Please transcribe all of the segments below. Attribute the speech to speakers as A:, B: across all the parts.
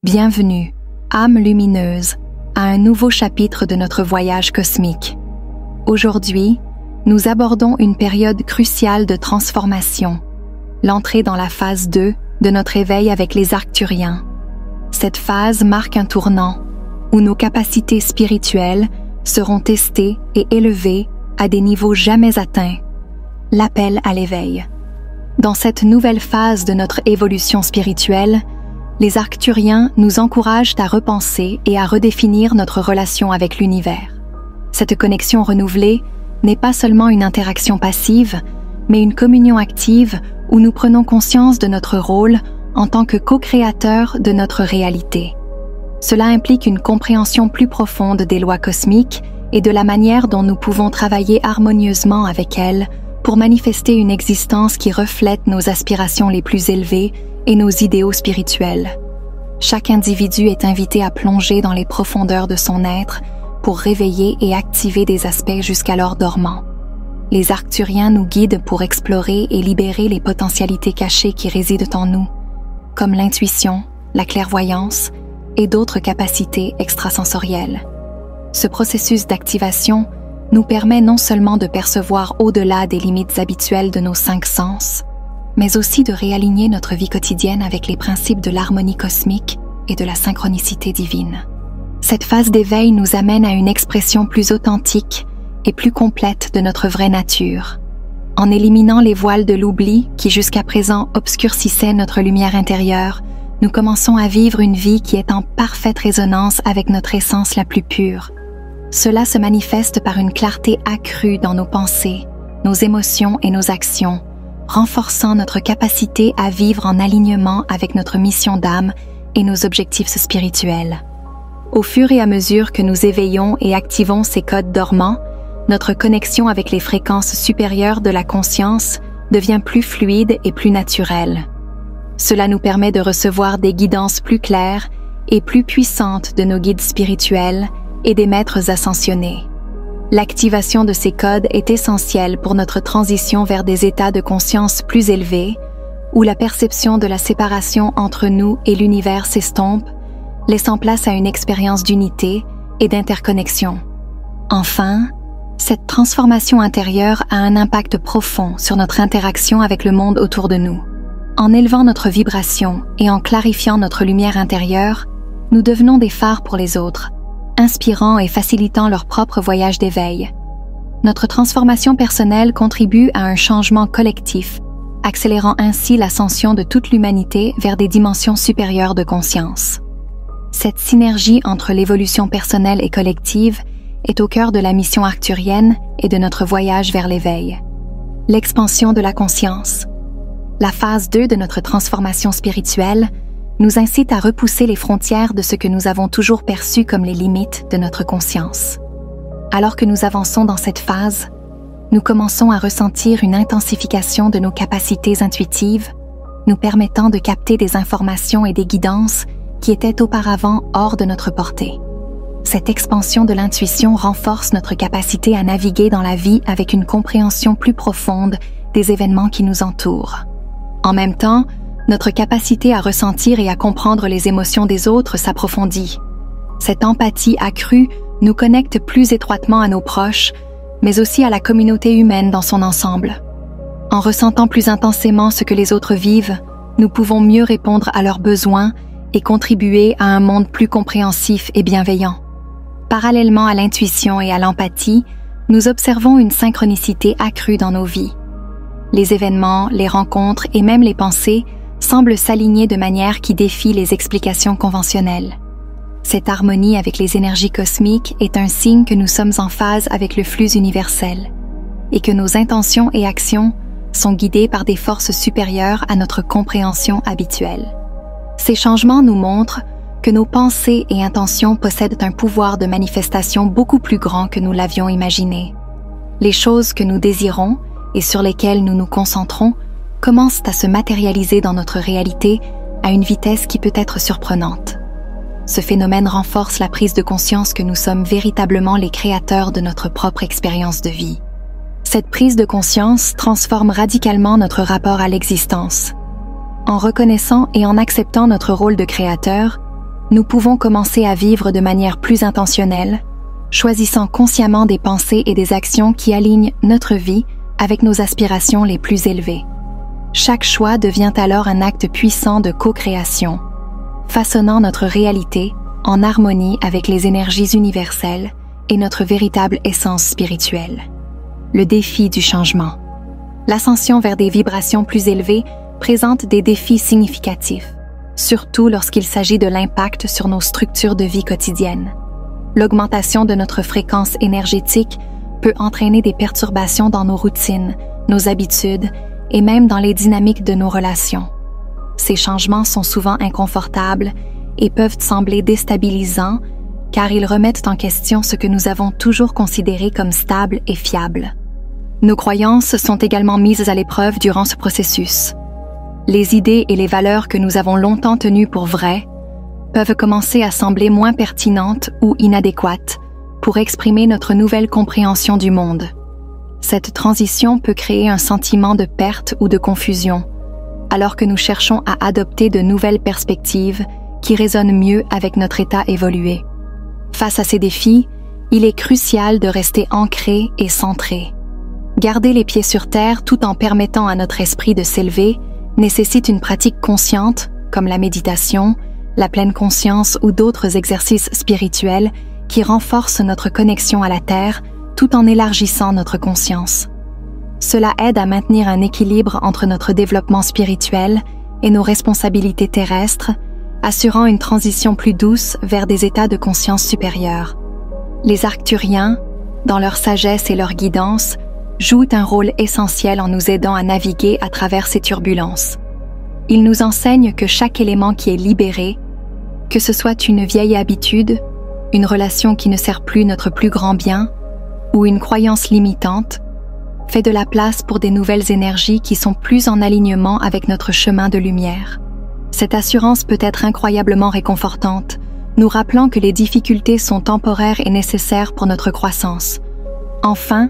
A: Bienvenue, âme lumineuse, à un nouveau chapitre de notre voyage cosmique. Aujourd'hui, nous abordons une période cruciale de transformation, l'entrée dans la phase 2 de notre éveil avec les Arcturiens. Cette phase marque un tournant où nos capacités spirituelles seront testées et élevées à des niveaux jamais atteints, l'appel à l'éveil. Dans cette nouvelle phase de notre évolution spirituelle, les Arcturiens nous encouragent à repenser et à redéfinir notre relation avec l'univers. Cette connexion renouvelée n'est pas seulement une interaction passive, mais une communion active où nous prenons conscience de notre rôle en tant que co-créateurs de notre réalité. Cela implique une compréhension plus profonde des lois cosmiques et de la manière dont nous pouvons travailler harmonieusement avec elles pour manifester une existence qui reflète nos aspirations les plus élevées et nos idéaux spirituels. Chaque individu est invité à plonger dans les profondeurs de son être pour réveiller et activer des aspects jusqu'alors dormants. Les Arcturiens nous guident pour explorer et libérer les potentialités cachées qui résident en nous, comme l'intuition, la clairvoyance et d'autres capacités extrasensorielles. Ce processus d'activation nous permet non seulement de percevoir au-delà des limites habituelles de nos 5 sens, mais aussi de réaligner notre vie quotidienne avec les principes de l'harmonie cosmique et de la synchronicité divine. Cette phase d'éveil nous amène à une expression plus authentique et plus complète de notre vraie nature. En éliminant les voiles de l'oubli qui jusqu'à présent obscurcissaient notre lumière intérieure, nous commençons à vivre une vie qui est en parfaite résonance avec notre essence la plus pure. Cela se manifeste par une clarté accrue dans nos pensées, nos émotions et nos actions, renforçant notre capacité à vivre en alignement avec notre mission d'âme et nos objectifs spirituels. Au fur et à mesure que nous éveillons et activons ces codes dormants, notre connexion avec les fréquences supérieures de la conscience devient plus fluide et plus naturelle. Cela nous permet de recevoir des guidances plus claires et plus puissantes de nos guides spirituels et des maîtres ascensionnés. L'activation de ces codes est essentielle pour notre transition vers des états de conscience plus élevés, où la perception de la séparation entre nous et l'univers s'estompe, laissant place à une expérience d'unité et d'interconnexion. Enfin, cette transformation intérieure a un impact profond sur notre interaction avec le monde autour de nous. En élevant notre vibration et en clarifiant notre lumière intérieure, nous devenons des phares pour les autres, inspirant et facilitant leur propre voyage d'éveil. Notre transformation personnelle contribue à un changement collectif, accélérant ainsi l'ascension de toute l'humanité vers des dimensions supérieures de conscience. Cette synergie entre l'évolution personnelle et collective est au cœur de la mission arcturienne et de notre voyage vers l'éveil. L'expansion de la conscience. La phase 2 de notre transformation spirituelle nous incite à repousser les frontières de ce que nous avons toujours perçu comme les limites de notre conscience. Alors que nous avançons dans cette phase, nous commençons à ressentir une intensification de nos capacités intuitives, nous permettant de capter des informations et des guidances qui étaient auparavant hors de notre portée. Cette expansion de l'intuition renforce notre capacité à naviguer dans la vie avec une compréhension plus profonde des événements qui nous entourent. En même temps, notre capacité à ressentir et à comprendre les émotions des autres s'approfondit. Cette empathie accrue nous connecte plus étroitement à nos proches, mais aussi à la communauté humaine dans son ensemble. En ressentant plus intensément ce que les autres vivent, nous pouvons mieux répondre à leurs besoins et contribuer à un monde plus compréhensif et bienveillant. Parallèlement à l'intuition et à l'empathie, nous observons une synchronicité accrue dans nos vies. Les événements, les rencontres et même les pensées semblent s'aligner de manière qui défie les explications conventionnelles. Cette harmonie avec les énergies cosmiques est un signe que nous sommes en phase avec le flux universel et que nos intentions et actions sont guidées par des forces supérieures à notre compréhension habituelle. Ces changements nous montrent que nos pensées et intentions possèdent un pouvoir de manifestation beaucoup plus grand que nous l'avions imaginé. Les choses que nous désirons et sur lesquelles nous nous concentrons commencent à se matérialiser dans notre réalité à une vitesse qui peut être surprenante. Ce phénomène renforce la prise de conscience que nous sommes véritablement les créateurs de notre propre expérience de vie. Cette prise de conscience transforme radicalement notre rapport à l'existence. En reconnaissant et en acceptant notre rôle de créateur, nous pouvons commencer à vivre de manière plus intentionnelle, choisissant consciemment des pensées et des actions qui alignent notre vie avec nos aspirations les plus élevées. Chaque choix devient alors un acte puissant de co-création, façonnant notre réalité en harmonie avec les énergies universelles et notre véritable essence spirituelle. Le défi du changement. L'ascension vers des vibrations plus élevées présente des défis significatifs, surtout lorsqu'il s'agit de l'impact sur nos structures de vie quotidiennes. L'augmentation de notre fréquence énergétique peut entraîner des perturbations dans nos routines, nos habitudes et même dans les dynamiques de nos relations. Ces changements sont souvent inconfortables et peuvent sembler déstabilisants car ils remettent en question ce que nous avons toujours considéré comme stable et fiable. Nos croyances sont également mises à l'épreuve durant ce processus. Les idées et les valeurs que nous avons longtemps tenues pour vraies peuvent commencer à sembler moins pertinentes ou inadéquates pour exprimer notre nouvelle compréhension du monde. Cette transition peut créer un sentiment de perte ou de confusion, alors que nous cherchons à adopter de nouvelles perspectives qui résonnent mieux avec notre état évolué. Face à ces défis, il est crucial de rester ancré et centré. Garder les pieds sur terre tout en permettant à notre esprit de s'élever nécessite une pratique consciente, comme la méditation, la pleine conscience ou d'autres exercices spirituels qui renforcent notre connexion à la Terre tout en élargissant notre conscience. Cela aide à maintenir un équilibre entre notre développement spirituel et nos responsabilités terrestres, assurant une transition plus douce vers des états de conscience supérieure. Les Arcturiens, dans leur sagesse et leur guidance, jouent un rôle essentiel en nous aidant à naviguer à travers ces turbulences. Ils nous enseignent que chaque élément qui est libéré, que ce soit une vieille habitude, une relation qui ne sert plus notre plus grand bien, ou une croyance limitante, fait de la place pour des nouvelles énergies qui sont plus en alignement avec notre chemin de lumière. Cette assurance peut être incroyablement réconfortante, nous rappelant que les difficultés sont temporaires et nécessaires pour notre croissance. Enfin,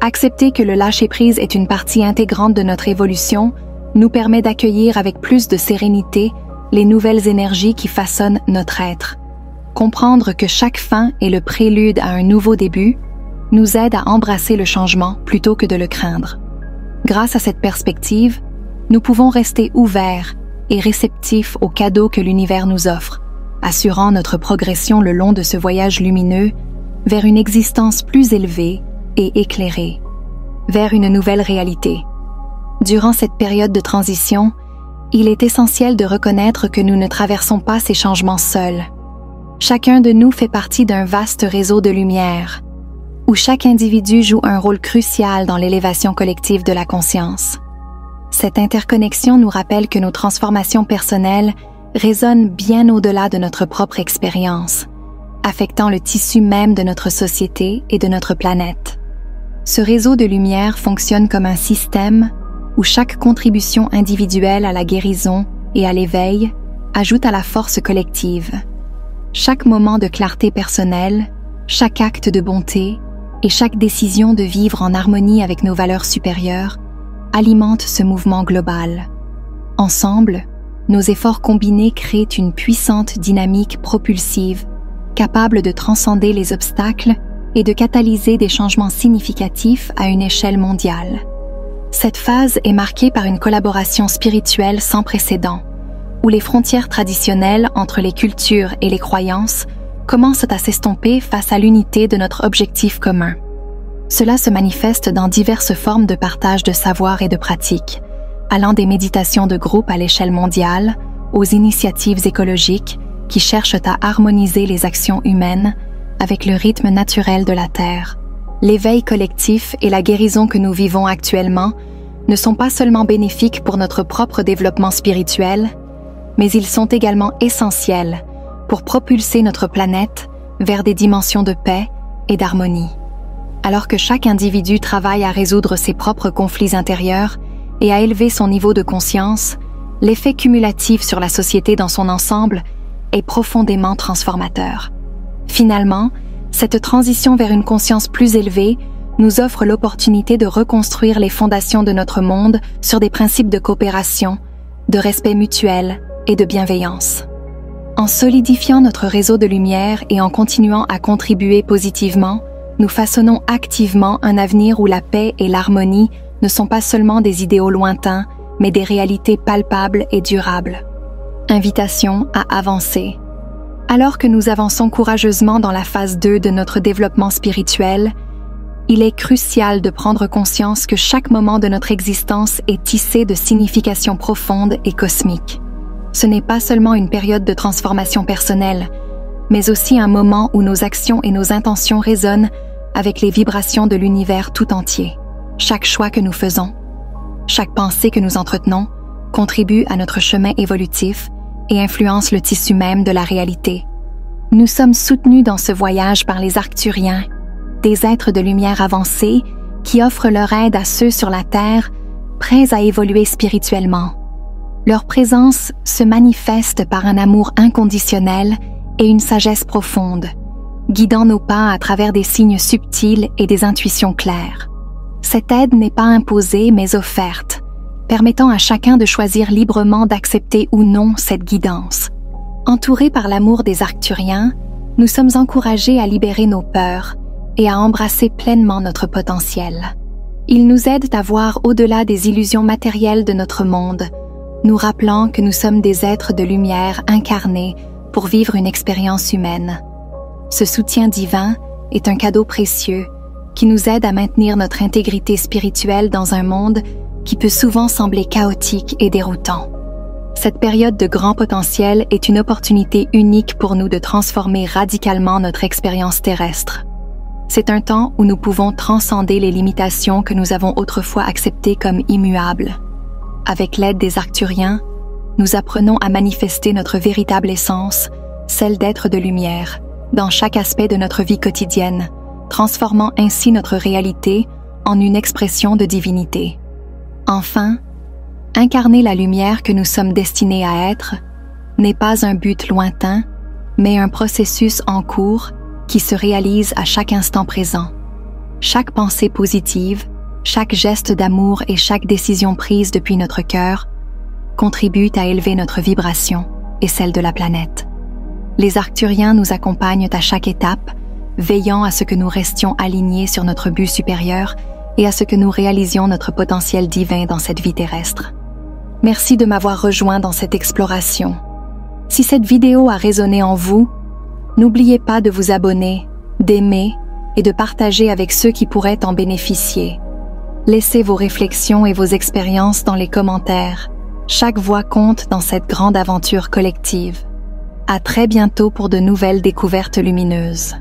A: accepter que le lâcher-prise est une partie intégrante de notre évolution nous permet d'accueillir avec plus de sérénité les nouvelles énergies qui façonnent notre être. Comprendre que chaque fin est le prélude à un nouveau début nous aide à embrasser le changement plutôt que de le craindre. Grâce à cette perspective, nous pouvons rester ouverts et réceptifs aux cadeaux que l'univers nous offre, assurant notre progression le long de ce voyage lumineux vers une existence plus élevée et éclairée, vers une nouvelle réalité. Durant cette période de transition, il est essentiel de reconnaître que nous ne traversons pas ces changements seuls. Chacun de nous fait partie d'un vaste réseau de lumière, où chaque individu joue un rôle crucial dans l'élévation collective de la conscience. Cette interconnexion nous rappelle que nos transformations personnelles résonnent bien au-delà de notre propre expérience, affectant le tissu même de notre société et de notre planète. Ce réseau de lumière fonctionne comme un système où chaque contribution individuelle à la guérison et à l'éveil ajoute à la force collective. Chaque moment de clarté personnelle, chaque acte de bonté et chaque décision de vivre en harmonie avec nos valeurs supérieures alimente ce mouvement global. Ensemble, nos efforts combinés créent une puissante dynamique propulsive, capable de transcender les obstacles et de catalyser des changements significatifs à une échelle mondiale. Cette phase est marquée par une collaboration spirituelle sans précédent, où les frontières traditionnelles entre les cultures et les croyances commencent à s'estomper face à l'unité de notre objectif commun. Cela se manifeste dans diverses formes de partage de savoir et de pratiques, allant des méditations de groupe à l'échelle mondiale aux initiatives écologiques qui cherchent à harmoniser les actions humaines avec le rythme naturel de la Terre. L'éveil collectif et la guérison que nous vivons actuellement ne sont pas seulement bénéfiques pour notre propre développement spirituel, mais ils sont également essentiels pour propulser notre planète vers des dimensions de paix et d'harmonie. Alors que chaque individu travaille à résoudre ses propres conflits intérieurs et à élever son niveau de conscience, l'effet cumulatif sur la société dans son ensemble est profondément transformateur. Finalement, cette transition vers une conscience plus élevée nous offre l'opportunité de reconstruire les fondations de notre monde sur des principes de coopération, de respect mutuel et de bienveillance. En solidifiant notre réseau de lumière et en continuant à contribuer positivement, nous façonnons activement un avenir où la paix et l'harmonie ne sont pas seulement des idéaux lointains, mais des réalités palpables et durables. Invitation à avancer. Alors que nous avançons courageusement dans la phase 2 de notre développement spirituel, il est crucial de prendre conscience que chaque moment de notre existence est tissé de significations profondes et cosmiques. Ce n'est pas seulement une période de transformation personnelle, mais aussi un moment où nos actions et nos intentions résonnent avec les vibrations de l'univers tout entier. Chaque choix que nous faisons, chaque pensée que nous entretenons, contribue à notre chemin évolutif et influence le tissu même de la réalité. Nous sommes soutenus dans ce voyage par les Arcturiens, des êtres de lumière avancés qui offrent leur aide à ceux sur la Terre prêts à évoluer spirituellement. Leur présence se manifeste par un amour inconditionnel et une sagesse profonde, guidant nos pas à travers des signes subtils et des intuitions claires. Cette aide n'est pas imposée mais offerte, permettant à chacun de choisir librement d'accepter ou non cette guidance. Entourés par l'amour des Arcturiens, nous sommes encouragés à libérer nos peurs et à embrasser pleinement notre potentiel. Ils nous aident à voir au-delà des illusions matérielles de notre monde, nous rappelant que nous sommes des êtres de lumière incarnés pour vivre une expérience humaine. Ce soutien divin est un cadeau précieux qui nous aide à maintenir notre intégrité spirituelle dans un monde qui peut souvent sembler chaotique et déroutant. Cette période de grand potentiel est une opportunité unique pour nous de transformer radicalement notre expérience terrestre. C'est un temps où nous pouvons transcender les limitations que nous avons autrefois acceptées comme immuables. Avec l'aide des Arcturiens, nous apprenons à manifester notre véritable essence, celle d'être de lumière, dans chaque aspect de notre vie quotidienne, transformant ainsi notre réalité en une expression de divinité. Enfin, incarner la lumière que nous sommes destinés à être n'est pas un but lointain, mais un processus en cours qui se réalise à chaque instant présent. Chaque pensée positive, chaque geste d'amour et chaque décision prise depuis notre cœur contribuent à élever notre vibration et celle de la planète. Les Arcturiens nous accompagnent à chaque étape, veillant à ce que nous restions alignés sur notre but supérieur et à ce que nous réalisions notre potentiel divin dans cette vie terrestre. Merci de m'avoir rejoint dans cette exploration. Si cette vidéo a résonné en vous, n'oubliez pas de vous abonner, d'aimer et de partager avec ceux qui pourraient en bénéficier. Laissez vos réflexions et vos expériences dans les commentaires. Chaque voix compte dans cette grande aventure collective. À très bientôt pour de nouvelles découvertes lumineuses.